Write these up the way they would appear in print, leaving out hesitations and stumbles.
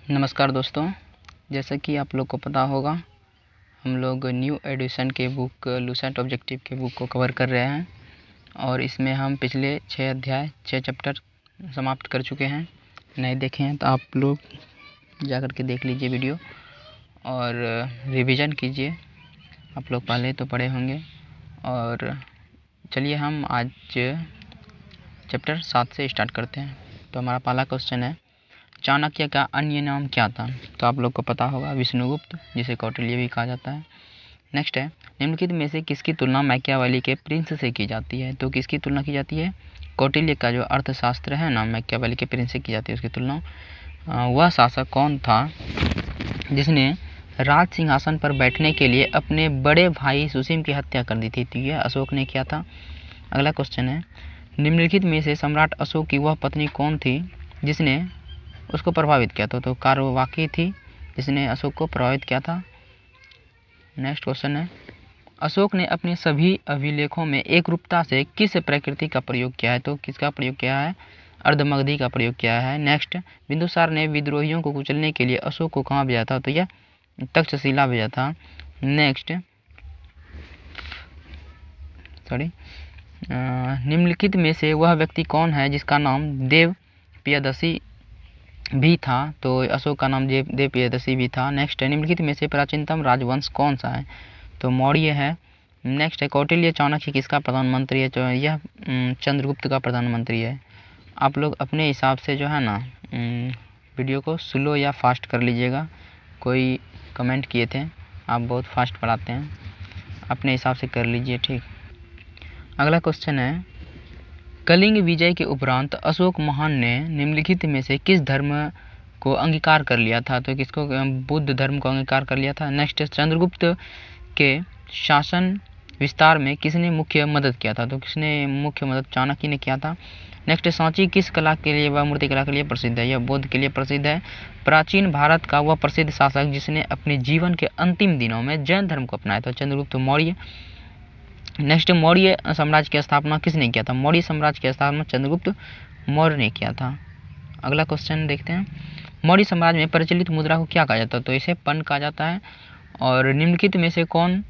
नमस्कार दोस्तों, जैसा कि आप लोग को पता होगा, हम लोग न्यू एडिशन के बुक लूसेंट ऑब्जेक्टिव के बुक को कवर कर रहे हैं और इसमें हम पिछले 6 अध्याय 6 चैप्टर समाप्त कर चुके हैं। नहीं देखे हैं तो आप लोग जा कर के देख लीजिए वीडियो और रिवीजन कीजिए। आप लोग पहले तो पढ़े होंगे। और चलिए हम आज चैप्टर 7 से स्टार्ट करते हैं। तो हमारा पहला क्वेश्चन है, चाणक्य का अन्य नाम क्या था? तो आप लोग को पता होगा, विष्णुगुप्त, जिसे कौटिल्य भी कहा जाता है। नेक्स्ट है, निम्नलिखित में से किसकी तुलना मैकियावेली के प्रिंस से की जाती है? तो किसकी तुलना की जाती है? कौटिल्य का जो अर्थशास्त्र है ना, मैकियावेली के प्रिंस से की जाती है उसकी तुलना। वह शासक कौन था जिसने राज सिंहासन पर बैठने के लिए अपने बड़े भाई सुसीम की हत्या कर दी थी? तो यह अशोक ने किया था। अगला क्वेश्चन है, निम्नलिखित में से सम्राट अशोक की वह पत्नी कौन थी जिसने उसको प्रभावित किया था? तो कारवाकी थी जिसने अशोक को प्रभावित किया था। नेक्स्ट क्वेश्चन है, अशोक ने अपने सभी अभिलेखों में एकरूपता से किस प्रकृति का प्रयोग किया है? तो किसका प्रयोग किया है? अर्धमगधी का प्रयोग किया है। नेक्स्ट, बिंदुसार ने विद्रोहियों को कुचलने के लिए अशोक को कहाँ भेजा था? तो यह तक्षशिला भेजा था। नेक्स्ट निम्नलिखित में से वह व्यक्ति कौन है जिसका नाम देव प्रियदर्शी भी था? तो अशोक का नाम देव प्रियदर्शी भी था। नेक्स्ट है, निम्नलिखित में से प्राचीनतम राजवंश कौन सा है? तो मौर्य है। नेक्स्ट है, कौटिल्य चाणक्य किसका प्रधानमंत्री है? तो यह चंद्रगुप्त का प्रधानमंत्री है। आप लोग अपने हिसाब से जो है ना वीडियो को स्लो या फास्ट कर लीजिएगा। कोई कमेंट किए थे आप बहुत फास्ट पढ़ाते हैं, अपने हिसाब से कर लीजिए, ठीक। अगला क्वेश्चन है, कलिंग विजय के उपरांत अशोक महान ने निम्नलिखित में से किस धर्म को अंगीकार कर लिया था? तो किसको? बुद्ध धर्म को अंगीकार कर लिया था। नेक्स्ट, चंद्रगुप्त के शासन विस्तार में किसने मुख्य मदद किया था? तो किसने मुख्य मदद? चाणक्य ने किया था। नेक्स्ट, सांची किस कला के लिए व मूर्तिकला के लिए प्रसिद्ध है? यह बौद्ध के लिए प्रसिद्ध है। प्राचीन भारत का वह प्रसिद्ध शासक जिसने अपने जीवन के अंतिम दिनों में जैन धर्म को अपनाया था? चंद्रगुप्त मौर्य। नेक्स्ट, मौर्य साम्राज्य की स्थापना किसने किया था? मौर्य साम्राज्य की स्थापना चंद्रगुप्त मौर्य ने किया था। अगला क्वेश्चन देखते हैं, मौर्य साम्राज्य में प्रचलित मुद्रा को क्या कहा जाता है? तो इसे पन कहा जाता है। और निम्नलिखित में से कौन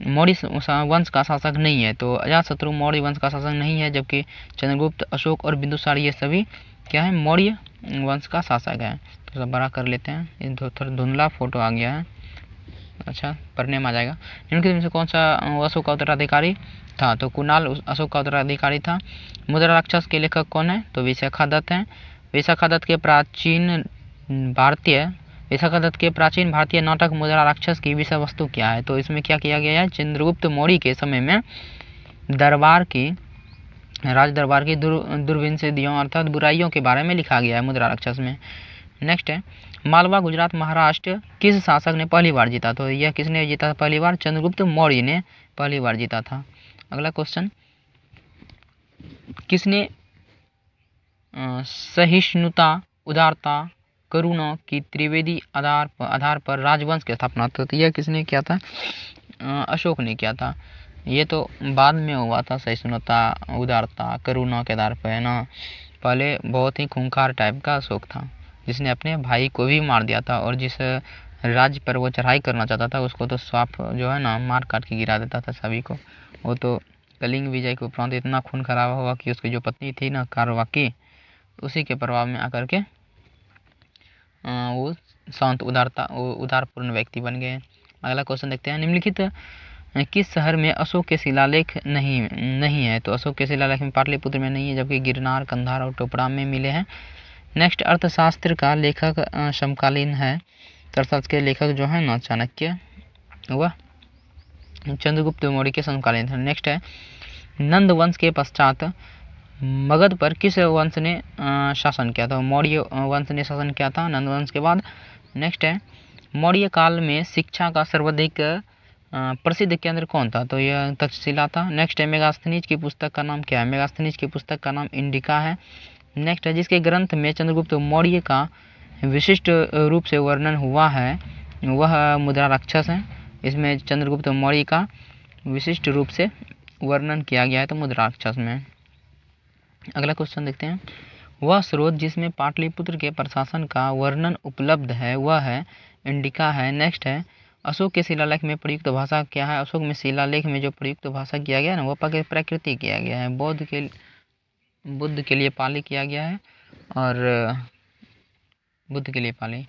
मौर्य वंश का शासक नहीं है? तो अजातशत्रु मौर्य वंश का शासक नहीं है, जबकि चंद्रगुप्त, अशोक और बिंदुसार ये सभी क्या है? मौर्य वंश का शासक है। तो सब बड़ा कर लेते हैं, ये थोड़ा धुंधला फोटो आ गया है, अच्छा पढ़ने में आ जाएगा। निम्नलिखित में से कौन सा अशोक का उत्तराधिकारी था? तो कुणाल अशोक का उत्तराधिकारी था। मुद्रा राक्षस के लेखक कौन है? तो विशाखा दत्त हैं। विशाखा दत्त के प्राचीन भारतीय नाटक मुद्रा राक्षस की विषय वस्तु क्या है? तो इसमें क्या किया गया है? चंद्रगुप्त मौर्य के समय में राज दरबार की दुर्विंशतियों अर्थात बुराइयों के बारे में लिखा गया है मुद्रा राक्षस में। नेक्स्ट है, मालवा, गुजरात, महाराष्ट्र किस शासक ने पहली बार जीता? तो यह किसने जीता था पहली बार? चंद्रगुप्त मौर्य ने पहली बार जीता था। अगला क्वेश्चन, किसने सहिष्णुता, उदारता, करुणा की त्रिवेदी आधार पर राजवंश की स्थापना? तो यह किसने किया था? अशोक ने किया था। ये तो बाद में हुआ था, सहिष्णुता, उदारता, करुणा के आधार पर, है ना। पहले बहुत ही खूंखार टाइप का अशोक था जिसने अपने भाई को भी मार दिया था, और जिस राज्य पर वो चढ़ाई करना चाहता था उसको तो स्वाप जो है ना मार काट के गिरा देता था सभी को। वो तो कलिंग विजय के उपरांत इतना खून खराबा हुआ कि उसकी जो पत्नी थी ना कारवाकी, उसी के प्रभाव में आकर के वो शांत, उदारपूर्ण व्यक्ति बन गए। अगला क्वेश्चन देखते हैं, निम्नलिखित किस शहर में अशोक के शिलालेख नहीं है? तो अशोक के शिलालेख में पाटलिपुत्र में नहीं है, जबकि गिरनार, कंधार और टोपरा में मिले हैं। नेक्स्ट, अर्थशास्त्र का लेखक समकालीन है। अर्थशास्त्र के लेखक जो है ना चाणक्य, वह चंद्रगुप्त मौर्य के समकालीन थे। नेक्स्ट है, नंद वंश के पश्चात मगध पर किस वंश ने शासन किया था? मौर्य वंश ने शासन किया था नंद वंश के बाद। नेक्स्ट है, मौर्य काल में शिक्षा का सर्वाधिक प्रसिद्ध केंद्र कौन था? तो यह तक्षशिला था। नेक्स्ट है, मेगास्थनीज की पुस्तक का नाम क्या है? मेगास्थनीज की पुस्तक का नाम इंडिका है। नेक्स्ट है, जिसके ग्रंथ में चंद्रगुप्त मौर्य का विशिष्ट रूप से वर्णन हुआ है वह मुद्रा राक्षस है। इसमें चंद्रगुप्त मौर्य का विशिष्ट रूप से वर्णन किया गया है तो मुद्रा राक्षस में। अगला क्वेश्चन देखते हैं, वह स्रोत जिसमें पाटलिपुत्र के प्रशासन का वर्णन उपलब्ध है वह है इंडिका है। नेक्स्ट है अशोक के शिलालेख में प्रयुक्त भाषा क्या है। अशोक में शिलालेख में जो प्रयुक्त भाषा किया गया है ना वो प्राकृतिक किया गया है। बुद्ध के लिए पाली किया गया है और बुद्ध के लिए पाली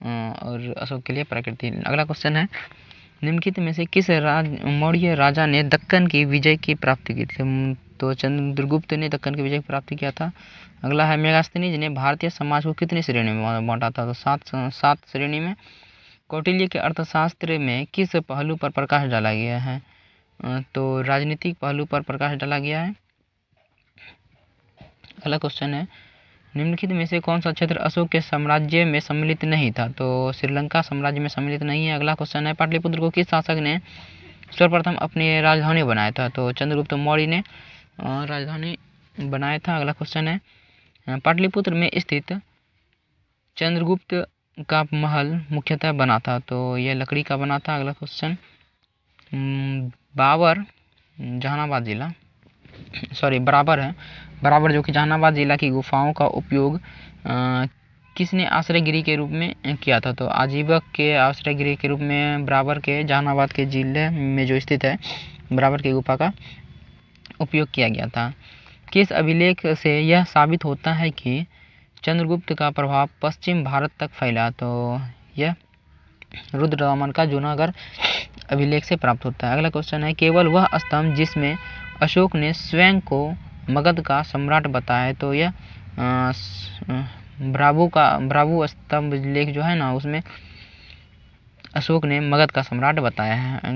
और अशोक के लिए प्राकृतिक। अगला क्वेश्चन है निम्नलिखित में से किस मौर्य राजा ने दक्कन की विजय की प्राप्ति की थी। तो चंद्रगुप्त ने दक्कन की विजय की प्राप्ति किया था। अगला है मेगास्थनीज ने भारतीय समाज को कितनी श्रेणी में बांटा था। तो सात श्रेणी में। कौटिल्य के अर्थशास्त्र में किस पहलू पर प्रकाश डाला गया है। तो राजनीतिक पहलू पर प्रकाश डाला गया है। अगला क्वेश्चन है निम्नलिखित में से कौन सा क्षेत्र अशोक के साम्राज्य में सम्मिलित नहीं था। तो श्रीलंका साम्राज्य में सम्मिलित नहीं है। अगला क्वेश्चन है पाटलिपुत्र को किस शासक ने सर्वप्रथम अपनी राजधानी बनाया था। तो चंद्रगुप्त मौर्य ने राजधानी बनाया था। अगला क्वेश्चन है पाटलिपुत्र में स्थित चंद्रगुप्त का महल मुख्यतः बना था। तो यह लकड़ी का बना था। अगला क्वेश्चन बराबर जो कि जहानाबाद जिला की गुफाओं का उपयोग किसने आश्रयगृह के रूप में किया था। तो आजीवक के आश्रयगृह के रूप में बराबर के जहानाबाद के जिले में जो स्थित है बराबर की गुफा का उपयोग किया गया था। किस अभिलेख से यह साबित होता है कि चंद्रगुप्त का प्रभाव पश्चिम भारत तक फैला। तो यह रुद्रदामन का जूनागढ़ अभिलेख से प्राप्त होता है। अगला क्वेश्चन है केवल वह स्तंभ जिसमें अशोक ने स्वयं को मगध का सम्राट बताया है। तो यह भ्राभु स्तंभ लेख जो है ना उसमें अशोक ने मगध का सम्राट बताया है।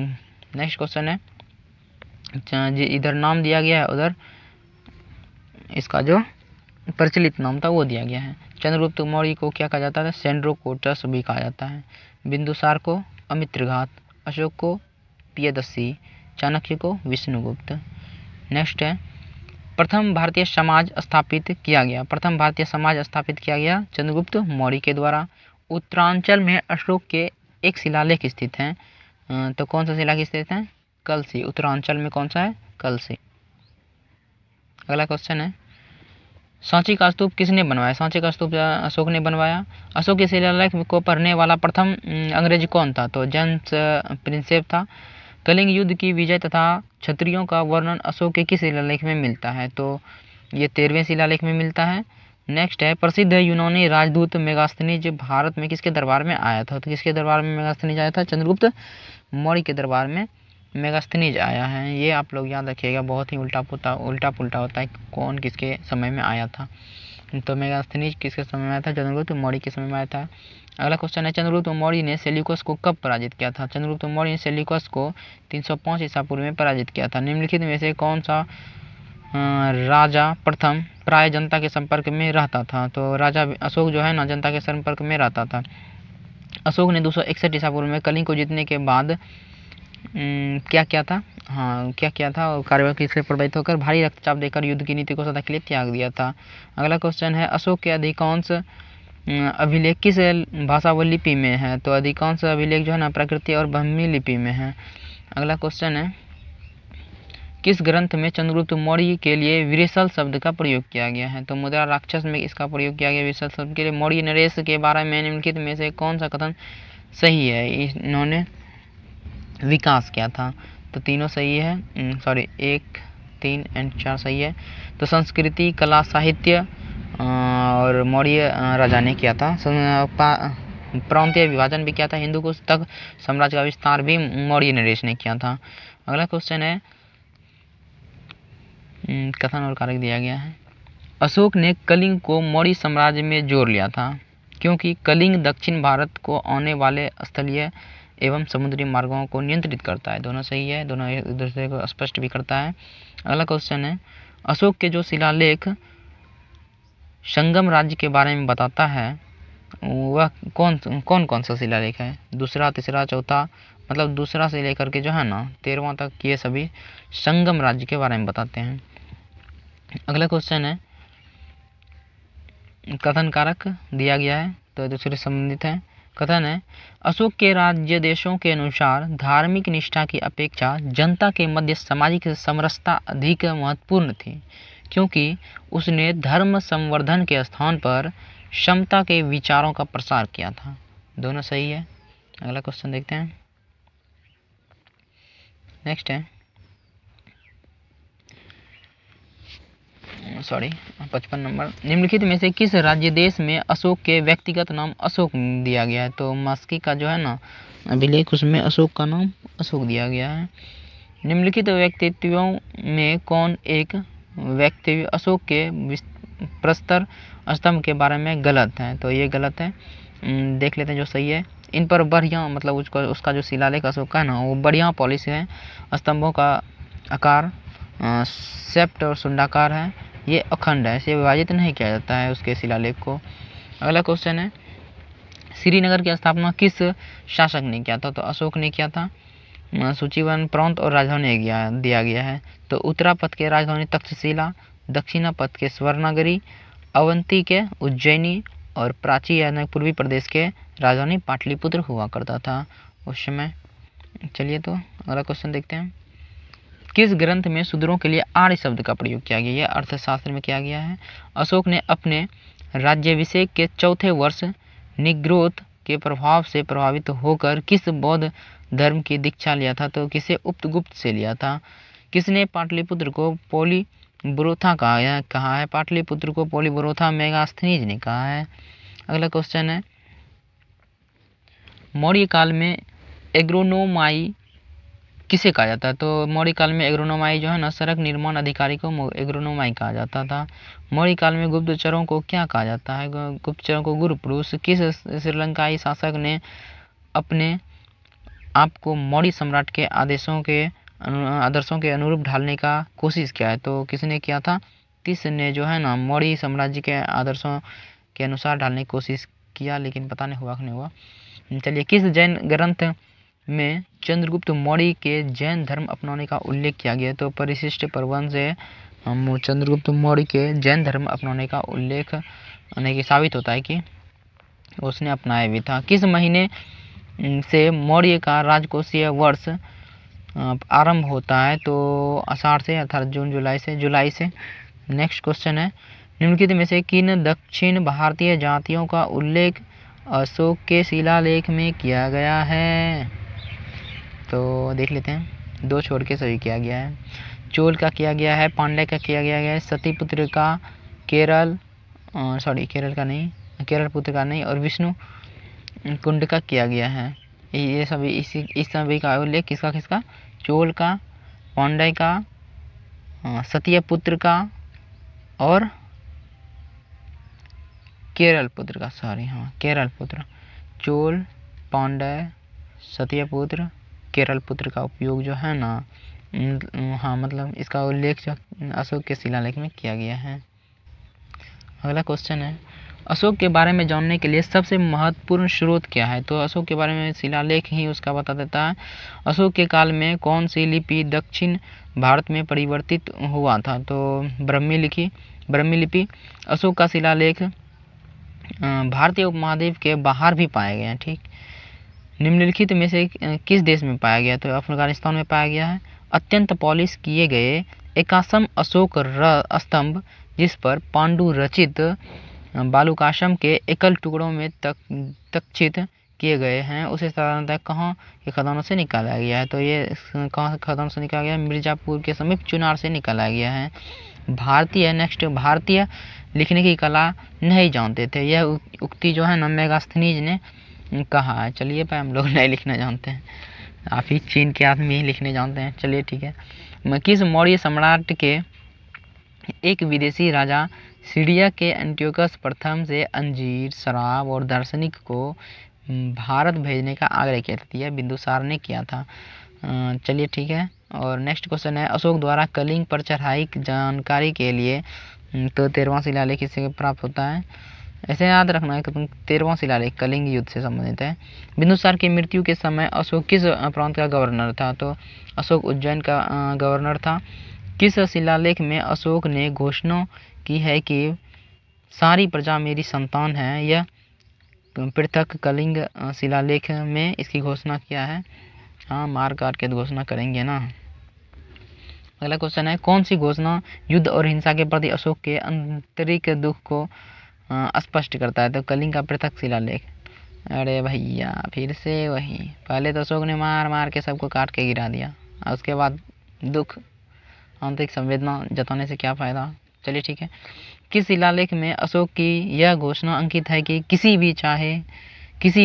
नेक्स्ट क्वेश्चन है इधर नाम दिया गया है उधर इसका जो प्रचलित नाम था वो दिया गया है। चंद्रगुप्त मौर्य को क्या कहा जाता है। सेंड्रोकोटस भी कहा जाता है। बिंदुसार को अमित्रघात, अशोक को प्रियदर्शी, चाणक्य को विष्णुगुप्त। नेक्स्ट है प्रथम भारतीय समाज स्थापित किया गया चंद्रगुप्त मौर्य के द्वारा। उत्तरांचल में अशोक के एक शिलालेख स्थित हैं। तो कौन सा शिलालेख स्थित है। कलसी। उत्तरांचल में कौन सा है कलसी। अगला क्वेश्चन है सांची का स्तूप किसने बनवाया। सांची का स्तूप अशोक ने बनवाया। अशोक के शिलालेख को पढ़ने वाला प्रथम अंग्रेज कौन था। तो जेम्स प्रिंसेप था। कलिंग युद्ध की विजय तथा क्षत्रियों का वर्णन अशोक के किस शिलालेख में मिलता है। तो ये 13वें शिलालेख में मिलता है। नेक्स्ट है प्रसिद्ध यूनानी राजदूत मेगास्थनीज भारत में किसके दरबार में आया था। तो किसके दरबार में मेगास्थनीज आया था। चंद्रगुप्त मौर्य के दरबार में मेगास्थनीज आया है। ये आप लोग याद रखिएगा बहुत ही उल्टा पुल्टा होता है कौन किसके समय में आया था। तो मेगास्थनीज किसके समय में आया था। चंद्रगुप्त मौर्य के समय में आया था। अगला क्वेश्चन है चंद्रगुप्त मौर्य ने सेल्यूकस को कब पराजित किया था। चंद्रगुप्त मौर्य ने सेल्यूकस को 305 ईसा पूर्व में पराजित किया था। निम्नलिखित में से कौन सा राजा प्रथम प्राय जनता के संपर्क में रहता था। तो राजा अशोक जो है ना जनता के संपर्क में रहता था। अशोक ने 261 ईसा पूर्व में कलिंग को जीतने के बाद क्या किया था और कार्यवाही से प्रभावित होकर भारी रक्तचाप देकर युद्ध की नीति को सदा के लिए त्याग दिया था। अगला क्वेश्चन है अशोक के अधिकांश अभिलेख किस भाषा व लिपि में है। तो अधिकांश अभिलेख जो है ना प्राकृतिक और ब्राह्मी लिपि में है। अगला क्वेश्चन है किस ग्रंथ में चंद्रगुप्त मौर्य के लिए विरसल शब्द का प्रयोग किया गया है। तो मुद्रा राक्षस में इसका प्रयोग किया गया विरसल शब्द के लिए। मौर्य नरेश के बारे में निम्नलिखित में से कौन सा कथन सही है। इन्होंने विकास किया था। तो तीनों सही है 1, 3 और 4 सही है। तो संस्कृति कला साहित्य और मौर्य राजा ने किया था। प्रांतीय विभाजन भी किया था। हिंदू कुश तक साम्राज्य का विस्तार भी मौर्य नरेश ने किया था। अगला क्वेश्चन है कथन और कारक दिया गया है। अशोक ने कलिंग को मौर्य साम्राज्य में जोड़ लिया था क्योंकि कलिंग दक्षिण भारत को आने वाले स्थलीय एवं समुद्री मार्गों को नियंत्रित करता है। दोनों सही है। दोनों एक दूसरे को स्पष्ट भी करता है। अगला क्वेश्चन है अशोक के जो शिलालेख संगम राज्य के बारे में बताता है वह कौन सा शिलालेख है। दूसरा, तीसरा, चौथा मतलब दूसरा से लेकर के जो है ना 13वां तक ये सभी संगम राज्य के बारे में बताते हैं। अगला क्वेश्चन है कथन कारक दिया गया है तो दूसरे संबंधित है। कथन है, अशोक के राज्य देशों के अनुसार धार्मिक निष्ठा की अपेक्षा जनता के मध्य सामाजिक समरसता अधिक महत्वपूर्ण थी, क्योंकि उसने धर्म संवर्धन के स्थान पर समता के विचारों का प्रसार किया था। दोनों सही है। अगला क्वेश्चन देखते हैं। नेक्स्ट है 55 नंबर। निम्नलिखित में से किस राज्य देश में अशोक के व्यक्तिगत नाम अशोक दिया गया है? तो मास्की का जो है ना अभिलेख, उसमें अशोक का नाम अशोक दिया गया है। निम्नलिखित व्यक्तित्वों में कौन एक व्यक्ति अशोक के प्रस्तर स्तंभ के बारे में गलत है? तो ये गलत है। देख लेते हैं जो सही है। इन पर बढ़िया मतलब उसका जो शिलालेख अशोक का है ना वो बढ़िया पॉलिश है। स्तंभों का आकार सेप्ट और सुंडाकार है। ये अखंड है, इसे विभाजित नहीं किया जाता है उसके शिलालेख को। अगला क्वेश्चन है, श्रीनगर की स्थापना किस शासक ने किया था? तो अशोक ने किया था। सूचीबद्ध प्रांत और राजधानी दिया गया है। तो उत्तरा पथ के राजधानी तक्षशिला, दक्षिणा पथ के स्वर्णनगरी, अवंती के उज्जैनी और प्राची यानी पूर्वी प्रदेश के राजधानी पाटलिपुत्र हुआ करता था उस समय। चलिए तो अगला क्वेश्चन देखते हैं। किस ग्रंथ में शूद्रों के लिए आर्य शब्द का प्रयोग किया गया? यह अर्थशास्त्र में किया गया है। अशोक ने अपने राज्याभिषेक के चौथे वर्ष निग्रोध के प्रभाव से प्रभावित होकर किस बौद्ध धर्म की दीक्षा लिया था? तो किसे उपगुप्त से लिया था। किसने पाटलिपुत्र को पोलीबोरोथा कहा है? पाटलिपुत्र को पोलीबोरोथा मेगास्थनीज ने कहा है। अगला क्वेश्चन है, मौर्य काल में एग्रोनोमाई किसे कहा जाता है? तो मौर्य काल में एग्रोनोमाई जो है ना सड़क निर्माण अधिकारी को एग्रोनोमाई कहा जाता था। मौर्य काल में गुप्तचरों को क्या कहा जाता है? गुप्तचरों को गुरु पुरुष। किस श्रीलंकाई शासक ने अपने आप को मौर्य सम्राट के आदर्शों के अनुरूप ढालने का कोशिश किया है? तो किसने किया था? तिस ने जो है ना मौर्य साम्राज्य के आदर्शों के अनुसार ढालने की कोशिश किया, लेकिन पता नहीं हुआ कि नहीं हुआ। चलिए, किस जैन ग्रंथ में चंद्रगुप्त मौर्य के जैन धर्म अपनाने का उल्लेख किया गया? तो परिशिष्ट पर्वन से हम चंद्रगुप्त मौर्य के जैन धर्म अपनाने का उल्लेख की साबित होता है कि उसने अपनाया भी था। किस महीने से मौर्य का राजकोषीय वर्ष आरंभ होता है? तो आषाढ़ से अर्थात जुलाई से। नेक्स्ट क्वेश्चन है, निम्नलिखित में से किन दक्षिण भारतीय जातियों का उल्लेख अशोक के शिलालेख में किया गया है? तो देख लेते हैं, दो छोड़ के सभी किया गया है। चोल का किया गया है, पांड्य का किया गया है, सतीपुत्र का केरल पुत्र का नहीं और विष्णु कुंड का किया गया है। ये सभी इस सभी का उल्लेख किसका? चोल का, पांड्य का, सत्यपुत्र का और केरल पुत्र का। केरल पुत्र। चोल, पांड्य, सत्यपुत्र, केरल पुत्र का उपयोग जो है ना मतलब इसका उल्लेख जो अशोक के शिलालेख में किया गया है। अगला क्वेश्चन है, अशोक के बारे में जानने के लिए सबसे महत्वपूर्ण स्रोत क्या है? तो अशोक के बारे में शिलालेख ही उसका बता देता है। अशोक के काल में कौन सी लिपि दक्षिण भारत में परिवर्तित हुआ था? तो ब्राह्मी लिपि। अशोक का शिलालेख भारतीय उपमहाद्वीप के बाहर भी पाए गए हैं। ठीक, निम्नलिखित में से किस देश में पाया गया? तो अफगानिस्तान में पाया गया है। अत्यंत पॉलिश किए गए एकासम अशोक स्तंभ जिस पर पांडु रचित बालुकाश्रम के एकल टुकड़ों में तक्षित किए गए हैं, उसे साधारणतः कहाँ के खदानों से निकाला गया है? तो ये कहाँ खदानों से निकाला गया है? मिर्जापुर के समीप चुनार से निकाला गया है। भारतीय लिखने की कला नहीं जानते थे, यह उक्ति जो है ना मेगास्थनीज ने कहा है। चलिए भाई, हम लोग नहीं लिखना जानते हैं, आप ही चीन के आदमी ही लिखने जानते हैं। चलिए ठीक है। किस मौर्य सम्राट के एक विदेशी राजा सीरिया के एंटियोकस प्रथम से अंजीर, शराब और दार्शनिक को भारत भेजने का आग्रह किया था? यह बिंदुसार ने किया था। चलिए ठीक है। और नेक्स्ट क्वेश्चन है, अशोक द्वारा कलिंग पर चढ़ाई जानकारी के लिए तो 13वां शिलालेख इससे प्राप्त होता है। ऐसे याद रखना है कि 13वां शिलालेख कलिंग युद्ध से संबंधित है। बिंदुसार की मृत्यु के समय अशोक किस प्रांत का गवर्नर था? तो अशोक उज्जैन का गवर्नर था। किस शिलालेख में अशोक ने घोषणा की है कि सारी प्रजा मेरी संतान है? यह पृथक कलिंग शिलालेख में इसकी घोषणा किया है? हाँ, मार काट के घोषणा करेंगे ना। अगला क्वेश्चन है, कौन सी घोषणा युद्ध और हिंसा के प्रति अशोक के आंतरिक दुख को स्पष्ट करता है? तो कलिंग का पृथक शिलालेख। अरे भैया फिर से वही, पहले तो अशोक ने मार मार के सबको काट के गिरा दिया और उसके बाद दुख आंतरिक संवेदना जताने से क्या फायदा। चलिए ठीक है। किस शिलालेख में अशोक की यह घोषणा अंकित है कि किसी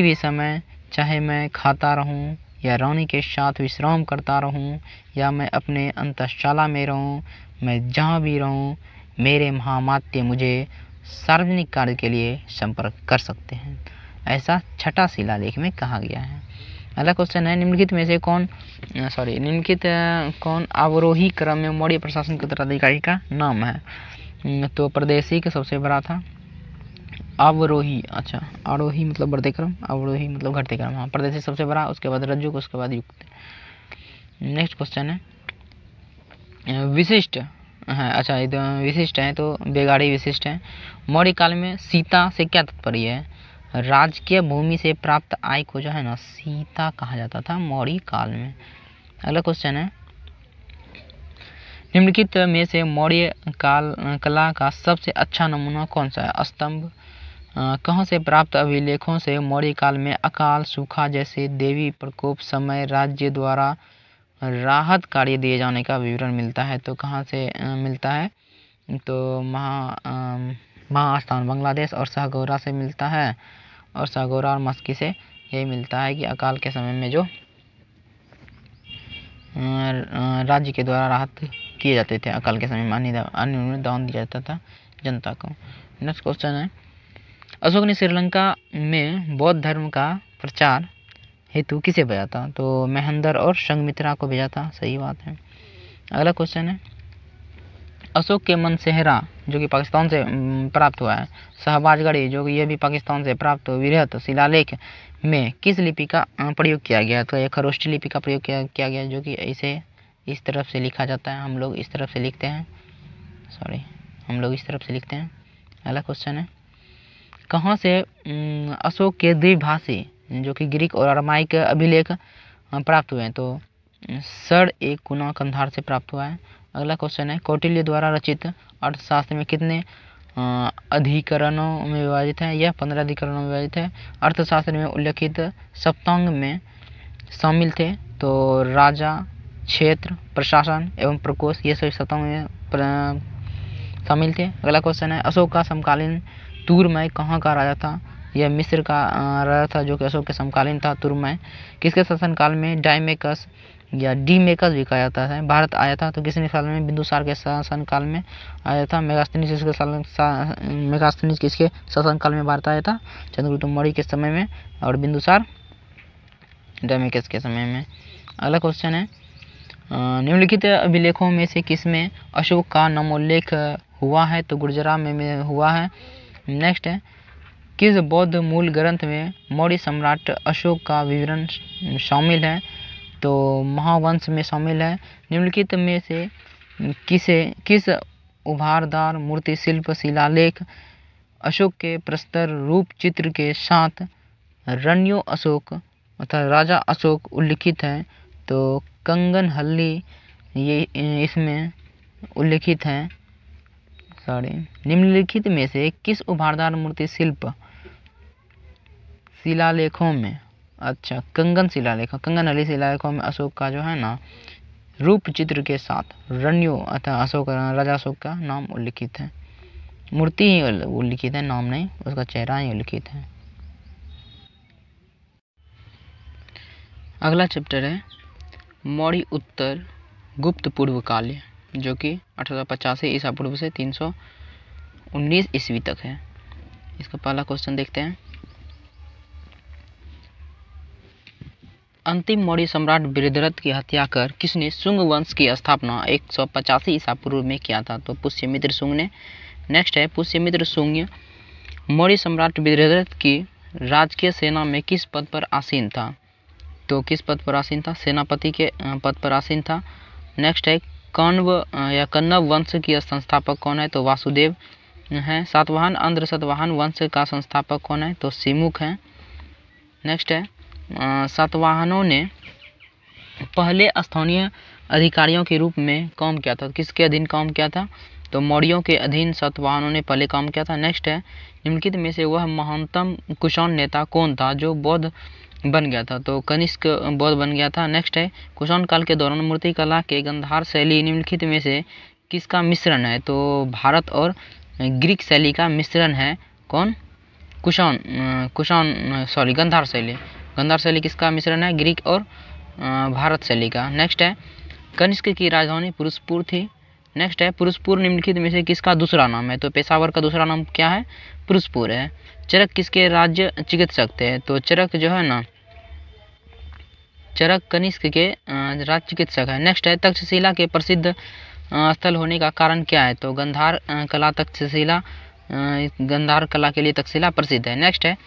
भी समय चाहे मैं खाता रहूं या रानी के साथ विश्राम करता रहूं या मैं अपने अंतशाला में रहूं, मैं जहां भी रहूं, मेरे महामात्य मुझे सार्वजनिक कार्य के लिए संपर्क कर सकते हैं, ऐसा छठा शिलालेख में कहा गया है। अगला क्वेश्चन है, निम्नलिखित कौन अवरोही क्रम में मौर्य प्रशासन के उत्तराधिकारी का नाम है? तो प्रदेशी का सबसे बड़ा था अवरोही। अच्छा, आरोही मतलब बढ़ते क्रम, अवरोही मतलब घटते क्रम। हाँ, प्रदेशी सबसे बड़ा, उसके बाद रज्जुक, उसके बाद युक्त। नेक्स्ट क्वेश्चन है, विशिष्ट है। अच्छा, ये विशिष्ट है तो बेगाड़ी विशिष्ट है। मौर्य काल में सीता से क्या तात्पर्य है? राजकीय भूमि से प्राप्त आय को जो है ना सीता कहा जाता था मौर्य काल में। अगला क्वेश्चन है, निम्नलिखित में से मौर्य कला का सबसे अच्छा नमूना कौन सा है? स्तंभ। कहाँ से प्राप्त अभिलेखों से मौर्य काल में अकाल, सूखा जैसे देवी प्रकोप समय राज्य द्वारा राहत कार्य दिए जाने का विवरण मिलता है? तो कहाँ से मिलता है? तो महास्थान बांग्लादेश और सहगौरा से मिलता है, और सहगौरा और मस्की से यही मिलता है कि अकाल के समय में जो राज्य के द्वारा राहत किए जाते थे, अकाल के समय में अन्य में दान दिया जाता था जनता को। नेक्स्ट क्वेश्चन है, अशोक ने श्रीलंका में बौद्ध धर्म का प्रचार हेतु किसे भेजा था? तो महेंद्र और संघमित्रा को भेजा था। सही बात है। अगला क्वेश्चन है, अशोक के मनसेहरा जो कि पाकिस्तान से प्राप्त हुआ है, शहबाजगढ़ी जो कि यह भी पाकिस्तान से प्राप्त विरहत शिलालेख में किस लिपि का प्रयोग किया गया? तो एक खरोष्ठी लिपि का प्रयोग किया गया जो कि ऐसे इस तरफ से लिखा जाता है, हम लोग इस तरफ से लिखते हैं। अगला क्वेश्चन है, कहाँ से अशोक के द्विभाषी जो कि ग्रीक और अरामाइक अभिलेख प्राप्त हुए हैं? तो सर एक गुना कंधार से प्राप्त हुआ है। अगला क्वेश्चन है, कौटिल्य द्वारा रचित अर्थशास्त्र में कितने अधिकरणों में विभाजित है? यह 15 अधिकरणों में विभाजित है। अर्थशास्त्र में उल्लेखित सप्तांग में शामिल थे तो राजा, क्षेत्र, प्रशासन एवं प्रकोष्ठ, ये सभी सप्तांग में शामिल थे। अगला क्वेश्चन है, अशोक का समकालीन तुरमय कहाँ का राजा था? यह मिस्र का राजा था जो कि अशोक के समकालीन था। तुरमय किसके शासनकाल में डायमेकस या डीमेकस भी कहा जाता है भारत आया था? तो किसने साल में? बिंदुसार के शासनकाल में आया था। मेगास्थनीज किसके शासनकाल में भारत आया था? चंद्रगुप्त मौर्य के समय में, और बिंदुसार डायमेकस के समय में। अगला क्वेश्चन है, निम्नलिखित अभिलेखों में से किसमें अशोक का नामोल्लेख हुआ है? तो गुर्जरा में हुआ है। नेक्स्ट है, किस बौद्ध मूल ग्रंथ में मौर्य सम्राट अशोक का विवरण शामिल है? तो महावंश में शामिल है। निम्नलिखित में से किस उभारदार मूर्ति शिल्प शिलालेख अशोक के प्रस्तर रूप चित्र के साथ रण्यो अशोक अर्थात राजा अशोक उल्लिखित है? तो कंगनहल्ली ये इसमें उल्लिखित है। निम्नलिखित में से किस उभारदार मूर्ति शिल्प शिलालेखों में, अच्छा कंगनहल्ली शिलालेखों में अशोक का जो है ना रूप चित्र के साथ रण्यो अर्थात अशोक राजा अशोक का नाम उल्लिखित है। मूर्ति ही उल्लिखित है, नाम नहीं, उसका चेहरा ही उल्लिखित है। अगला चैप्टर है मौर्य उत्तर गुप्त पूर्व काल्य जो कि 1885 ईसा पूर्व से 319 ईस्वी तक है। इसका पहला क्वेश्चन देखते हैं, अंतिम मौर्य सम्राट बृहद्रथ की हत्या कर किसने शुंग वंश की स्थापना 185 ईसा पूर्व में किया था? तो पुष्यमित्र शुंग ने। नेक्स्ट है, पुष्यमित्र शुंग मौर्य सम्राट बृहद्रथ की राजकीय सेना में किस पद पर आसीन था? तो किस पद पर आसीन था? सेनापति के पद पर आसीन था। नेक्स्ट है, कण्व वंश की संस्थापक कौन है? तो वासुदेव। है। सातवाहन आंध्र सातवाहन वंश का संस्थापक कौन है? तो सिमुक है। नेक्स्ट है सातवाहनों ने पहले स्थानीय अधिकारियों के रूप में काम किया था। किसके अधीन काम किया था? तो मौर्यों के अधीन सातवाहनों ने पहले काम किया था। नेक्स्ट है निम्नलिखित में से वह महानतम कुषाण नेता कौन था जो बौद्ध बन गया था? तो कनिष्क बौद्ध बन गया था। नेक्स्ट है कुषाण काल के दौरान मूर्तिकला के गंधार शैली निम्नलिखित में से किसका मिश्रण है? तो भारत और ग्रीक शैली का मिश्रण है। कौन? गंधार शैली। गंधार शैली किसका मिश्रण है? ग्रीक और भारत शैली का। नेक्स्ट है कनिष्क की राजधानी पुरुषपुर थी। नेक्स्ट है पुरुषपुर निम्नलिखित में से किसका दूसरा नाम है? तो पेशावर का दूसरा नाम क्या है? पुरुषपुर है। चरक किसके राज्य चिकित्सक थे? तो चरक जो है ना, चरक कनिष्क के राज्य चिकित्सक है। नेक्स्ट है तक्षशिला के प्रसिद्ध स्थल होने का कारण क्या है? तो गंधार कला तक्षशिला, गंधार कला के लिए तक्षशिला प्रसिद्ध है। नेक्स्ट है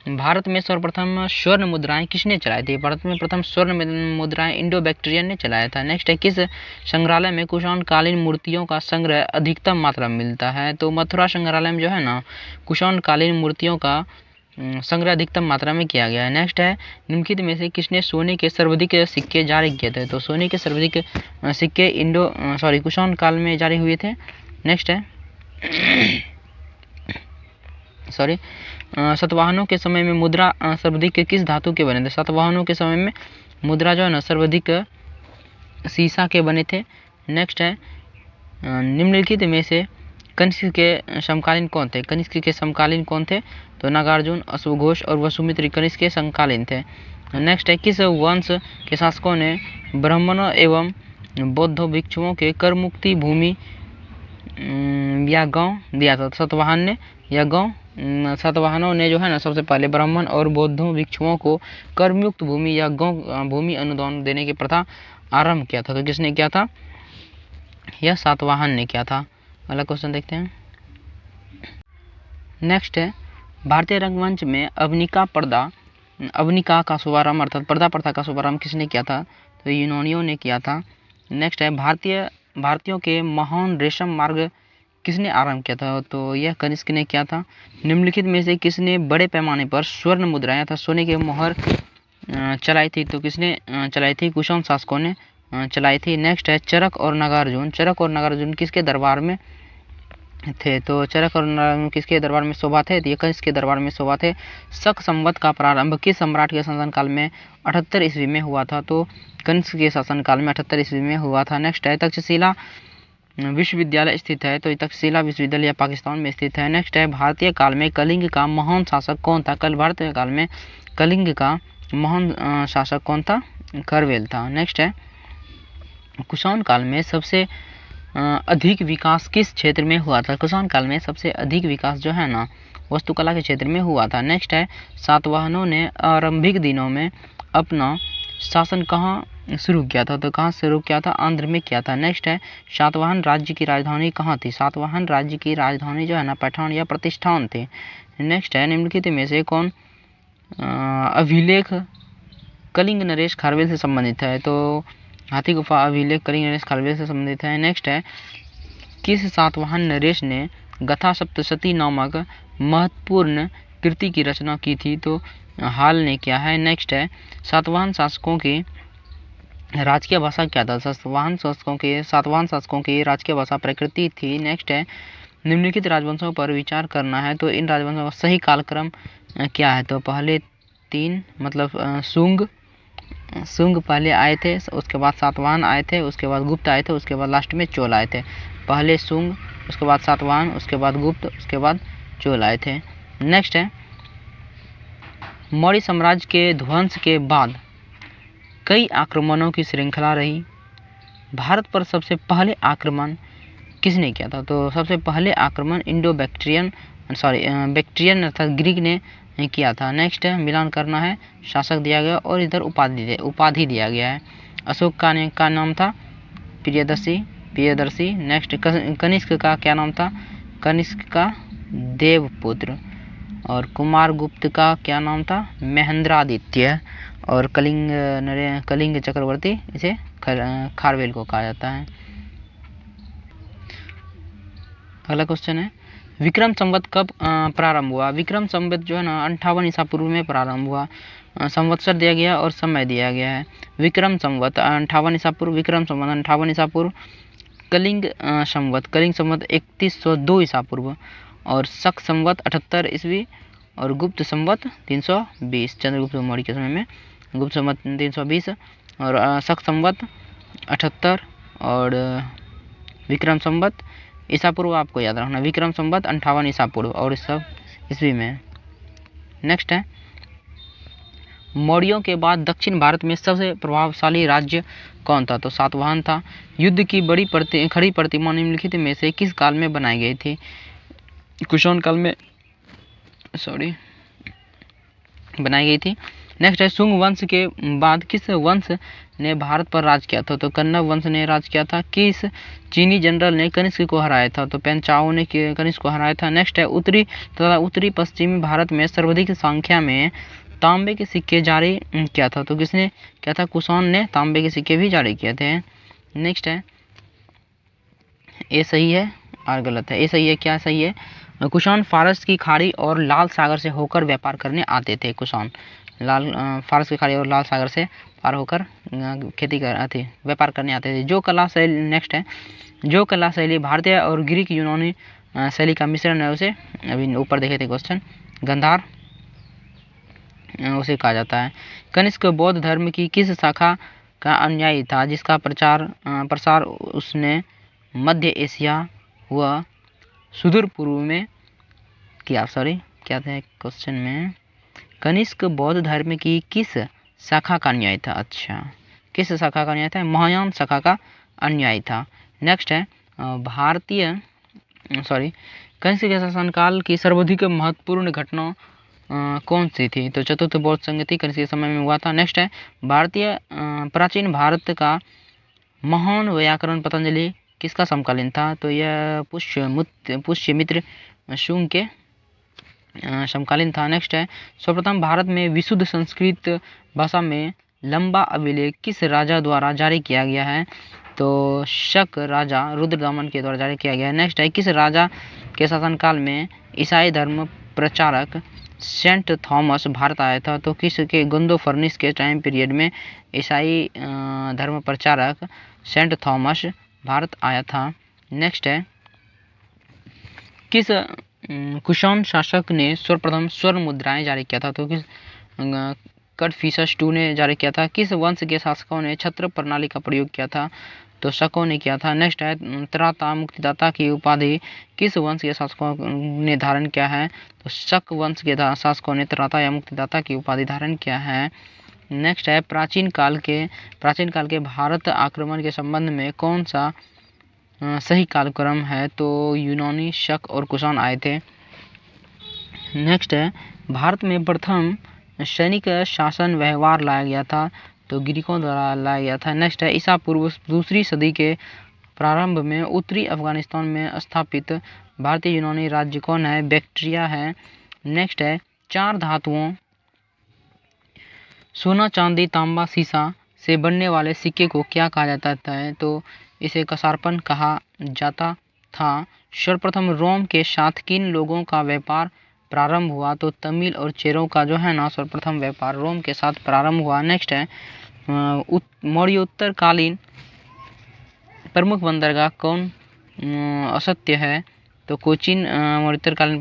भारत में सर्वप्रथम स्वर्ण मुद्राएं किसने चलाई थी? भारत में प्रथम स्वर्ण मुद्राएं इंडो बैक्टीरियन ने चलाया था। नेक्स्ट है किस संग्रहालय में कुषाण कालीन मूर्तियों का संग्रह अधिकतम मात्रा में मिलता है? तो मथुरा संग्रहालय में जो है ना कुषाण कालीन मूर्तियों का संग्रह अधिकतम मात्रा में किया गया है। नेक्स्ट है निम्नलिखित में से किसने सोने के सर्वाधिक सिक्के जारी किए थे? तो सोने के सर्वाधिक सिक्के कुषाण काल में जारी हुए थे। नेक्स्ट है सातवाहनों के समय में मुद्रा सर्वाधिक किस धातु के बने थे? सातवाहनों के समय में मुद्रा जो है ना सर्वाधिक सीसा के बने थे। नेक्स्ट है निम्नलिखित में से कनिष्क के समकालीन कौन थे? कनिष्क के समकालीन कौन थे? तो नागार्जुन, अश्वघोष और वसुमित्र कनिष्क के समकालीन थे। नेक्स्ट है किस वंश के शासकों ने ब्राह्मणों एवं बौद्ध भिक्षुओं के कर मुक्ति भूमि या गांव दिया था? सातवाहन ने या गांव। सातवाहनों ने जो है ना सबसे पहले ब्राह्मण और बौद्धों भिक्षुओं को करमुक्त भूमि या गांव भूमि अनुदान देने की प्रथा आरंभ किया था। तो किसने किया था? यह सातवाहन ने किया था। अगला क्वेश्चन देखते हैं। नेक्स्ट है भारतीय रंगमंच में अवनिका का शुभारंभ अर्थात पर्दा प्रथा का शुभारंभ किसने किया था? तो यूनानियों ने किया था। नेक्स्ट है भारतीयों के महान रेशम मार्ग किसने आरंभ किया था? तो यह कनिष्क ने किया था। निम्नलिखित में से किसने बड़े पैमाने पर स्वर्ण मुद्राएं अर्थात सोने के मोहर चलाई थी? तो किसने चलाई थी? कुषाण शासकों ने चलाई थी। नेक्स्ट है चरक और नागार्जुन किसके दरबार में थे? तो चरक और नागार्जुन किसके दरबार में शोभा थे? तो कनिष्क के दरबार में शोभा थे। शक संवत का प्रारंभ किस सम्राट के शासनकाल में 78 ईस्वी में हुआ था? तो कनिष्क के शासनकाल में 78 ईस्वी में हुआ था। नेक्स्ट है तक्षशिला विश्वविद्यालय स्थित है? तो तक्षशिला विश्वविद्यालय पाकिस्तान में स्थित है। नेक्स्ट है भारतीय काल में कलिंग का महान शासक कौन था? भारतीय काल में कलिंग का महान शासक कौन था? खरवेल था। नेक्स्ट है कुषाण काल में सबसे अधिक विकास किस क्षेत्र में हुआ था? कुषाण काल में सबसे अधिक विकास जो है ना वास्तुकला के क्षेत्र में हुआ था। नेक्स्ट है सातवाहनों ने आरंभिक दिनों में अपना शासन कहाँ शुरू किया था? तो कहाँ शुरू किया था? आंध्र में किया था। नेक्स्ट है सातवाहन राज्य की राजधानी कहाँ थी? सातवाहन राज्य की राजधानी जो है ना पैठान या प्रतिष्ठान थी। नेक्स्ट है निम्नलिखित में से कौन अभिलेख कलिंग नरेश खारवेल से संबंधित है? तो हाथी गुफा अभिलेख कलिंग नरेश खारवेल से संबंधित है। नेक्स्ट है किस सातवाहन नरेश ने गथा सप्तशती नामक महत्वपूर्ण कृति की रचना की थी? तो हाल ने किया है। नेक्स्ट है सातवाहन शासकों की राजकीय भाषा क्या था? सातवाहन शासकों की राजकीय भाषा प्रकृति थी। नेक्स्ट है निम्नलिखित राजवंशों पर विचार करना है। तो इन राजवंशों का सही कालक्रम क्या है? तो पहले 3 मतलब शुंग पहले आए थे, उसके बाद सातवाहन आए थे, उसके बाद गुप्त आए थे, उसके बाद लास्ट में चोल आए थे। पहले शुंग, उसके बाद सातवाहन, उसके बाद गुप्त, उसके बाद चोल आए थे। नेक्स्ट है मौर्य साम्राज्य के ध्वंस के बाद कई आक्रमणों की श्रृंखला रही। भारत पर सबसे पहले आक्रमण किसने किया था? तो सबसे पहले आक्रमण बैक्ट्रियन अर्थात ग्रीक ने किया था। नेक्स्ट है मिलान करना है, शासक दिया गया और इधर उपाधि दिया गया है। अशोक का नाम था प्रियदर्शी। नेक्स्ट कनिष्क का क्या नाम था? कनिष्क का देवपुत्र। और कुमारगुप्त का क्या नाम था? महेंद्रादित्य। और कलिंग चक्रवर्ती इसे खारवेल को कहा जाता है। अगला क्वेश्चन है विक्रम संवत कब प्रारंभ हुआ? विक्रम संवत जो है ना 58 ईसा पूर्व में प्रारंभ हुआ। संवत्सर दिया गया और समय दिया गया है। विक्रम संवत 58 ईसा पूर्व, विक्रम संवत 58 ईसा पूर्व। कलिंग संवत 3102 ईसा पूर्व और शक संवत 78 ईस्वी और गुप्त संवत 320 चंद्रगुप्त मौर्य के समय में गुप्त संवत 320 और शक संवत 78 और विक्रम संवत ईसा पूर्व आपको याद रखना। विक्रम संवत 58 ईसा पूर्व और इस सब ईस्वी में। नेक्स्ट है मौर्यों के बाद दक्षिण भारत में सबसे प्रभावशाली राज्य कौन था? तो सातवाहन था। युद्ध की खड़ी प्रतिमा निम्नलिखित में से किस काल में बनाई गई थी? कुषाण काल में बनाई गई थी। नेक्स्ट है शुंग वंश के बाद किस वंश ने भारत पर राज किया था? तो कन्नव वंश ने राज किया था। किस चीनी जनरल ने कनिष्क को हराया था? तो पेंचाओ ने कनिष्क को हराया था। नेक्स्ट है उत्तरी पश्चिमी भारत में सर्वाधिक संख्या में तांबे के सिक्के जारी किया था? तो किसने किया था? कुषाण ने तांबे के सिक्के भी जारी किए थे। नेक्स्ट है ए सही है और गलत है। ए सही है, क्या सही है? कुषाण फारस की खाड़ी और लाल सागर से होकर व्यापार करने आते थे। कुषाण फारस की खाड़ी और लाल सागर से पार होकर व्यापार करने आते थे। जो कला शैली नेक्स्ट है जो कला शैली भारतीय और ग्रीक यूनानी शैली का मिश्रण है उसे अभी ऊपर देखे थे क्वेश्चन गंधार उसे कहा जाता है। कनिष्क बौद्ध धर्म की किस शाखा का अनुयायी था जिसका प्रसार उसने मध्य एशिया व सुदूर पूर्व में किया? क्या था क्वेश्चन में? कनिष्क बौद्ध धर्म की किस शाखा का अनुयायी था? अच्छा, किस शाखा का अनुयायी था? महायान शाखा का अनुयायी था। नेक्स्ट है कनिष्क के शासनकाल की सर्वाधिक महत्वपूर्ण घटना कौन सी थी? तो चतुर्थ बौद्ध संगति कनिष्क के समय में हुआ था। नेक्स्ट है प्राचीन भारत का महान व्याकरण पतंजलि किसका समकालीन था? तो यह पुष्यमित्र शुंग के समकालीन था। नेक्स्ट है सर्वप्रथम भारत में विशुद्ध संस्कृत भाषा में लंबा अभिलेख किस राजा द्वारा जारी किया गया है? तो शक राजा रुद्रदमन के द्वारा जारी किया गया है। नेक्स्ट है किस राजा के शासनकाल में ईसाई धर्म प्रचारक सेंट थॉमस भारत आया था? तो किसके गुंदोफर्निस के टाइम पीरियड में ईसाई धर्म प्रचारक सेंट थॉमस भारत आया था। नेक्स्ट है किस कुषाण शासक ने सर्वप्रथम स्वर्ण मुद्राएं जारी किया था? तो किस कटफिशस II ने जारी किया था। किस वंश के शासकों ने छत्र प्रणाली का प्रयोग किया था? तो शकों ने किया था। नेक्स्ट है त्राता मुक्तिदाता की उपाधि किस वंश के शासकों ने धारण किया है? तो शक वंश के शासकों ने त्राता या मुक्तिदाता की उपाधि धारण किया है। नेक्स्ट है प्राचीन काल के भारत आक्रमण के संबंध में कौन सा सही कालक्रम है? तो यूनानी, शक और कुषाण आए थे। नेक्स्ट है भारत में प्रथम सैनिक शासन व्यवहार लाया गया था? तो ग्रीकों द्वारा लाया गया था। नेक्स्ट है ईसा पूर्व 2री सदी के प्रारंभ में उत्तरी अफगानिस्तान में स्थापित भारतीय यूनानी राज्य कौन है? बैक्ट्रिया है। नेक्स्ट है 4 धातुओं सोना, चांदी, तांबा, सीसा से बनने वाले सिक्के को क्या कहा जाता है? तो इसे कसारपन कहा जाता था। सर्वप्रथम रोम के साथ किन लोगों का व्यापार प्रारंभ हुआ? तो तमिल और चेरों का जो है ना सर्वप्रथम व्यापार रोम के साथ प्रारंभ हुआ। नेक्स्ट है मौर्योत्तरकालीन प्रमुख बंदरगाह कौन असत्य है? तो कोचीन मौर्योत्तरकालीन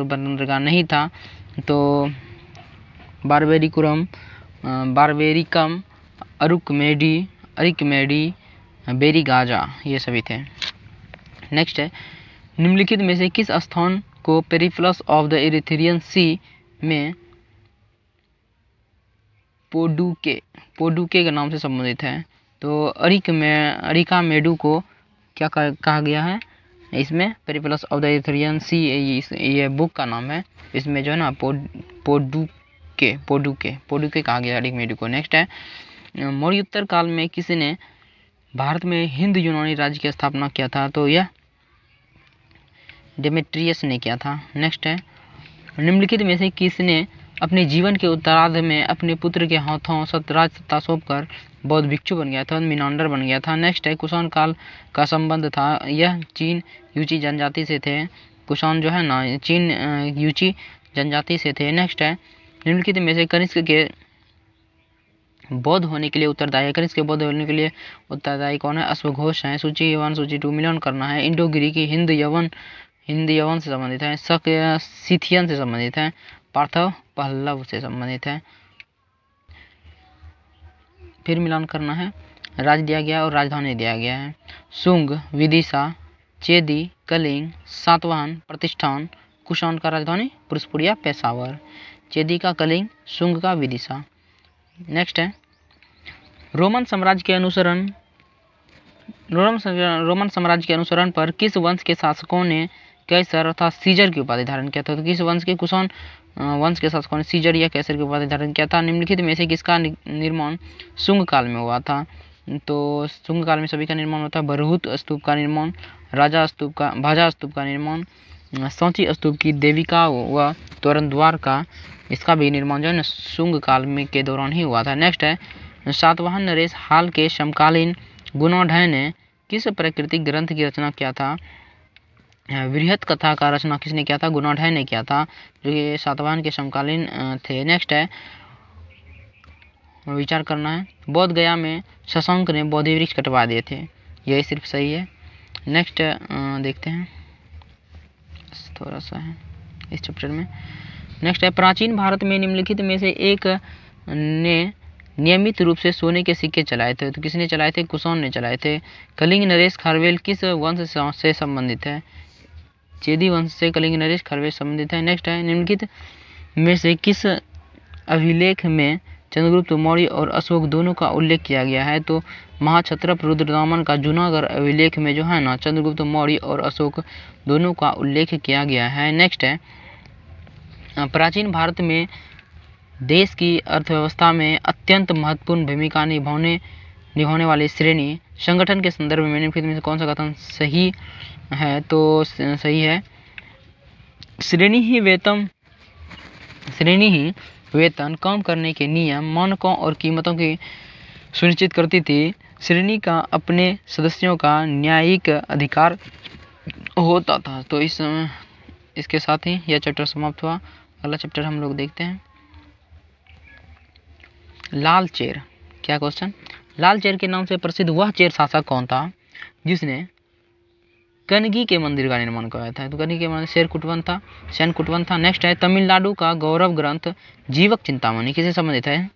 बंदरगाह नहीं था। तो बारबेरिकम, अरिकमेडी, बेरीगाजा ये सभी थे। नेक्स्ट है निम्नलिखित में से किस स्थान को पेरिप्लस ऑफ द इरिथ्रियन सी में पोडुके के नाम से संबंधित है? तो अरिकामेडू को क्या कहा गया है? इसमें पेरिप्लस ऑफ द इरिथ्रियन सी ये बुक का नाम है। इसमें जो है ना पोडुके कहा गया अरिकामेडू को। नेक्स्ट है मौर्योत्तर काल में किसने भारत में हिंद यूनानी राज्य की स्थापना किया था? तो यह डेमेट्रियस ने किया था। नेक्स्ट है निम्नलिखित में से किसने अपने जीवन के उत्तरार्ध में अपने पुत्र के हाथों सतराज सत्ता सौंपकर बौद्ध भिक्षु बन गया था, मीनांडर बन गया था। नेक्स्ट है कुषाण काल का संबंध था, यह चीन यूची जनजाति से थे। कुषाण जो है ना चीन यूची जनजाति से थे। नेक्स्ट है निम्नलिखित में से कनिष्क के बौद्ध होने के लिए उत्तरदायी है। कनिष्क के बौद्ध होने के लिए उत्तरदायी कौन है? अश्वघोष है। सूची 1 सूची 2 मिलान करना है। इंडो ग्रीकी हिंद यवन से संबंधित है। सिथियन से संबंधित है। पार्थव पल्लव से संबंधित है। फिर मिलान करना है। राज्य दिया गया और राजधानी दिया गया है। शुंग, विदिशा, चेदी, कलिंग, सातवाहन, प्रतिष्ठान। कुषाण का राजधानी पुरुषपुर या पेशावर। चेदी का कलिंग, शुंग का विदिशा। नेक्स्ट है रोमन साम्राज्य के अनुसरण पर किस वंश के शासकों ने कैसर अर्थात सीजर की उपाधि धारण किया था? तो किस वंश के? कुषाण वंश के शासकों ने सीजर या कैसर की उपाधि धारण किया था। निम्नलिखित में से किसका निर्माण शुंग काल में हुआ था? तो शुंग काल में सभी का निर्माण होता है। बरहुत स्तूप का निर्माण, भाजा स्तूप का निर्माण, सांची स्तूप की देविका व तोरण द्वार का इसका भी निर्माण जो है ना शुंग काल में के दौरान ही हुआ था। नेक्स्ट है सातवाहन नरेश हाल के समकालीन गुणोदय ने किस प्राकृतिक ग्रंथ की रचना किया था? वृहत कथा का रचना किसने किया था? गुणोदय ने किया था, जो ये सातवाहन के समकालीन थे। नेक्स्ट है विचार करना है। बोध गया में शशांक ने बोधि वृक्ष कटवा दिए थे, यही सिर्फ सही है। नेक्स्ट देखते हैं, थोड़ा सा है इस चैप्टर में। नेक्स्ट है प्राचीन भारत में निम्नलिखित में से एक ने नियमित रूप से सोने के सिक्के चलाए थे। तो किसने चलाए थे? कुषाण ने चलाए थे। कलिंग नरेश खारवेल किस वंश से संबंधित है? चेदी वंश से कलिंग नरेश खारवेल संबंधित है। नेक्स्ट है निम्नलिखित में से किस अभिलेख में चंद्रगुप्त मौर्य और अशोक दोनों का उल्लेख किया गया है? तो महाक्षत्रप रुद्रदामन का जूनागढ़ अभिलेख में जो है ना चंद्रगुप्त मौर्य और अशोक दोनों का उल्लेख किया गया है। नेक्स्ट है प्राचीन भारत में देश की अर्थव्यवस्था में अत्यंत महत्वपूर्ण भूमिका निभाने वाली श्रेणी संगठन के संदर्भ में निम्नलिखित में से कौन सा कथन सही है? तो सही है श्रेणी ही वेतन कम करने के नियम, मानकों और कीमतों की सुनिश्चित करती थी। श्रेणी का अपने सदस्यों का न्यायिक अधिकार होता था। तो इसके साथ ही यह चैप्टर समाप्त हुआ। अगला चैप्टर हम लोग देखते हैं लाल चेर। क्या क्वेश्चन? लाल चेर के नाम से प्रसिद्ध वह चेर शासक कौन था जिसने कनगी के मंदिर का निर्माण कराया था? तो कनगी के मंदिर सेन कुटवन था। नेक्स्ट है तमिलनाडु का गौरव ग्रंथ जीवक चिंतामणि किससे संबंधित है?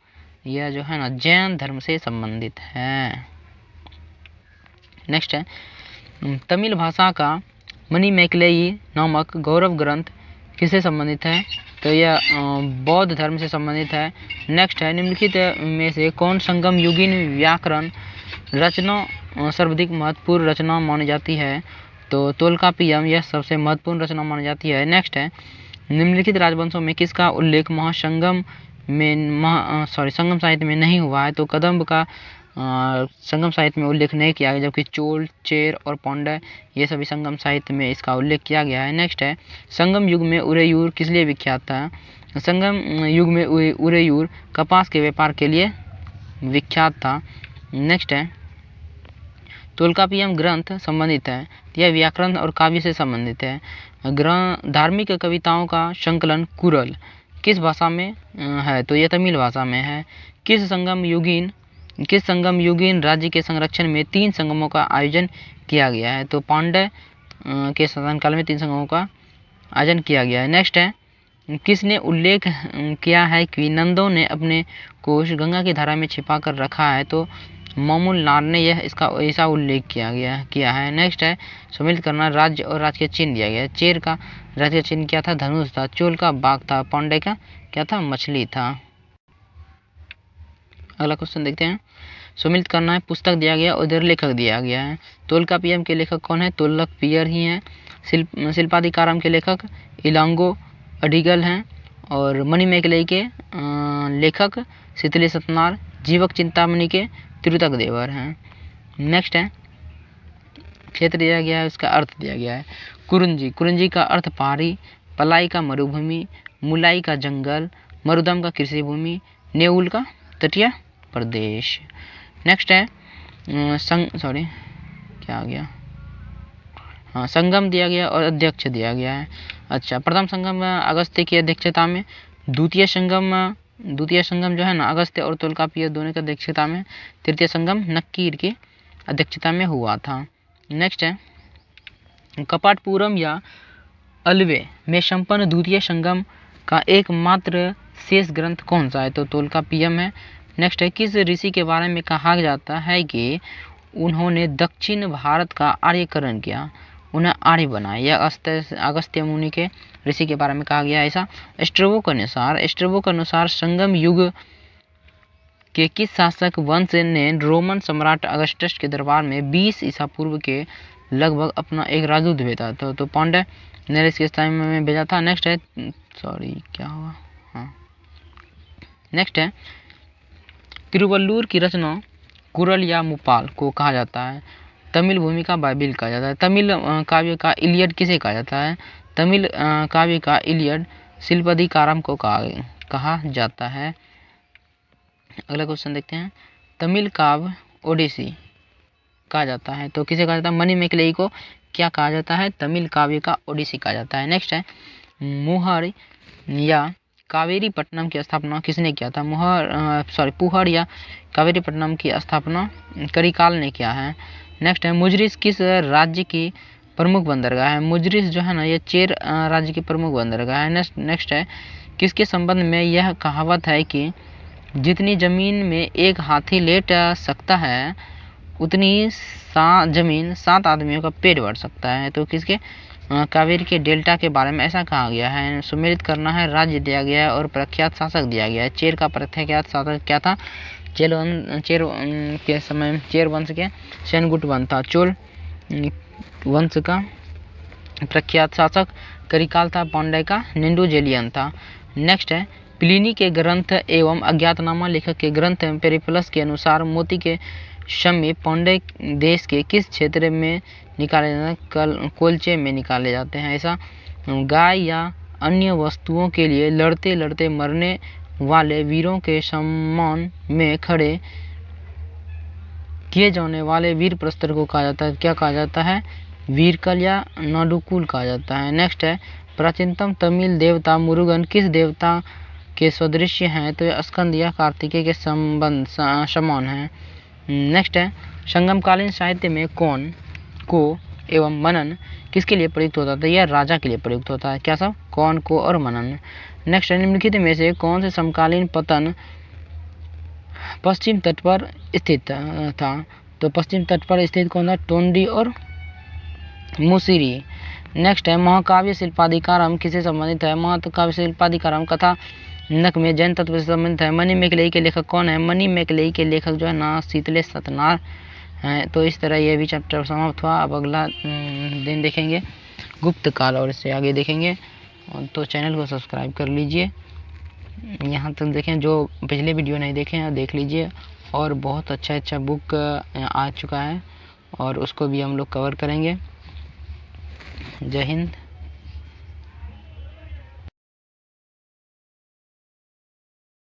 यह जो है ना जैन धर्म से संबंधित है। नेक्स्ट है तमिल भाषा का मणिमेकलई नामक गौरव ग्रंथ किससे संबंधित है? तो यह बौद्ध धर्म से संबंधित है। नेक्स्ट है निम्नलिखित में से कौन संगम युगीन व्याकरण रचना सर्वाधिक महत्वपूर्ण रचना मानी जाती है? तो तोल्कापियम यह सबसे महत्वपूर्ण रचना मानी जाती है। नेक्स्ट है निम्नलिखित राजवंशों में किसका उल्लेख संगम साहित्य में नहीं हुआ है? तो कदम्ब का संगम साहित्य में उल्लेख नहीं किया गया, जबकि चोल, चेर और पांड्य ये सभी संगम साहित्य में इसका उल्लेख किया गया है। नेक्स्ट है संगम युग में उरेयूर किस लिए विख्यात था? संगम युग में उरेयूर कपास के व्यापार के लिए विख्यात था। नेक्स्ट है तोल्कापियम ग्रंथ संबंधित है, यह व्याकरण और काव्य से संबंधित है। धार्मिक कविताओं का संकलन कुरल किस भाषा में है? तो यह तमिल भाषा में है। किस संगम युगीन राज्य के संरक्षण में 3 संगमों का आयोजन किया गया है? तो पांड्य के शासनकाल में 3 संगमों का आयोजन किया गया है। नेक्स्ट है किसने उल्लेख किया है कि नंदों ने अपने कोष गंगा की धारा में छिपा कर रखा है? तो मामूल नार ने यह इसका ऐसा उल्लेख किया है। नेक्स्ट है सम्मिलित करना राज्य और राज्य के चिन्ह दिया गया है। चेर का राज्य चिन्ह क्या था? धनुष था। चोल का बाघ था। पांड्य का क्या था? मछली था। अगला क्वेश्चन देखते हैं। सम्मिलित करना है, पुस्तक दिया गया और इधर लेखक दिया गया है। तोल्कापियम के लेखक कौन है? तोल्कापियर ही हैं। शिल्पाधिकारम के लेखक इलांगो अडिगल हैं और मणिमेकलई के लेखक शीतली सतनार, जीवक चिंतामणि के तिरुतक देवर हैं। नेक्स्ट है क्षेत्र दिया गया है, उसका अर्थ दिया गया है। कुरुंजी का अर्थ पहाड़ी, पलाई का मरुभूमि, मुलाई का जंगल, मरुदम का कृषि भूमि, नेउल का तटीय प्रदेश। नेक्स्ट है हाँ, संगम दिया गया और अध्यक्ष दिया गया है। अच्छा, प्रथम संगम अगस्त्य की अध्यक्षता में, द्वितीय संगम जो है ना अगस्त्य और तोल्कापिय दोनों की अध्यक्षता में, तृतीय संगम नक्कीर की अध्यक्षता में हुआ था। नेक्स्ट है कपाटपुरम या अल्वे में संपन्न द्वितीय संगम का एकमात्र शेष ग्रंथ कौन सा है? तो तोल्कापियम है। नेक्स्ट है किस ऋषि के बारे में कहा जाता है कि उन्होंने दक्षिण भारत का आर्यकरण किया, उन्हें आर्य बनाया? यह अगस्त्य मुनि के ऋषि के बारे में कहा गया ऐसा। स्ट्रैबो के अनुसार संगम युग के किस शासक वंश ने रोमन सम्राट अगस्टस के दरबार में 20 ईसा पूर्व के लगभग अपना एक राजदूत भेजा था? तो पांड्य ने इसके टाइम में भेजा था। नेक्स्ट है नेक्स्ट है तिरुवल्लुर की रचना कुरल या मुपाल को कहा जाता है? तमिल भूमि का बाइबिल कहा जाता है। तमिल काव्य का इलियड किसे कहा जाता है? तमिल काव्य का इलियड शिल्पदिकारम को कहा जाता है। अगला क्वेश्चन देखते हैं। तमिल काव्य ओडिसी कहा जाता है, तो किसे कहा जाता है? मणिमेकलई को क्या कहा जाता है? तमिल काव्य का ओडिसी कहा जाता है। नेक्स्ट है मुहर या कावेरीपट्टनम की स्थापना किसने किया था? पुहर या कावेरीपट्टनम की स्थापना करिकाल ने किया है। नेक्स्ट है मुजरिस किस राज्य की प्रमुख बंदरगाह है? मुजरिस जो है ना ये चेर राज्य की प्रमुख बंदरगाह है। नेक्स्ट है किसके संबंध में यह कहावत है कि जितनी जमीन में एक हाथी लेट सकता है उतनी जमीन 7 आदमियों का पेट भर सकता है? तो किसके? कावेरी के डेल्टा के बारे में ऐसा कहा गया है। सुमेलित करना है, राज्य दिया गया है और प्रख्यात शासक दिया गया है। चेर का प्रख्यात शासक क्या था? चेर के समय चेर वंश के सेनगुट वन था। चोल वंश का प्रख्यात शासक करिकाल था। पांड्य का निंडूजेलियन था। नेक्स्ट है प्लिनी के ग्रंथ एवं अज्ञातनामा लेखक के ग्रंथ पेरिप्लस के अनुसार मोती के शम्य पांड्य देश के किस क्षेत्र में निकाले जाते हैं? कोल्चे में निकाले जाते हैं ऐसा। गाय या अन्य वस्तुओं के लिए लड़ते लड़ते मरने वाले वीरों के सम्मान में खड़े किए जाने वाले वीर प्रस्तर को कहा जाता है? क्या कहा जाता है? वीरकल या नाडुकुल कहा जाता है। नेक्स्ट है प्राचीनतम तमिल देवता मुरुगन किस देवता के सदृश्य हैं? तो यह स्कंद या कार्तिकेय के समान है। नेक्स्ट है संगमकालीन साहित्य में कौन, को एवं मनन किसके लिए प्रयुक्त होता था? यह राजा के लिए प्रयुक्त होता है। क्या सब? कौन, को और मनन। नेक्स्ट है निम्नलिखित में से कौन से समकालीन पतन पश्चिम तट पर स्थित था? तो पश्चिम तट पर स्थित कौन था? टोंडी और मुसिरी। नेक्स्ट है महाकाव्य शिल्पाधिकारम किससे संबंधित है? महाकाव्य शिल्पाधिकारम कथा नक में जैन तत्व से संबंधित है। मणिमेकलई के लेखक कौन है? मणिमेकलई के लेखक जो है ना शीतले सतनार हैं। तो इस तरह यह भी चैप्टर समाप्त हुआ। अब अगला दिन देखेंगे गुप्त काल और इससे आगे देखेंगे। तो चैनल को सब्सक्राइब कर लीजिए। यहाँ तक देखें, जो पिछले वीडियो नहीं देखे हैं देख लीजिए। और बहुत अच्छा बुक आ चुका है और उसको भी हम लोग कवर करेंगे। जय हिंद।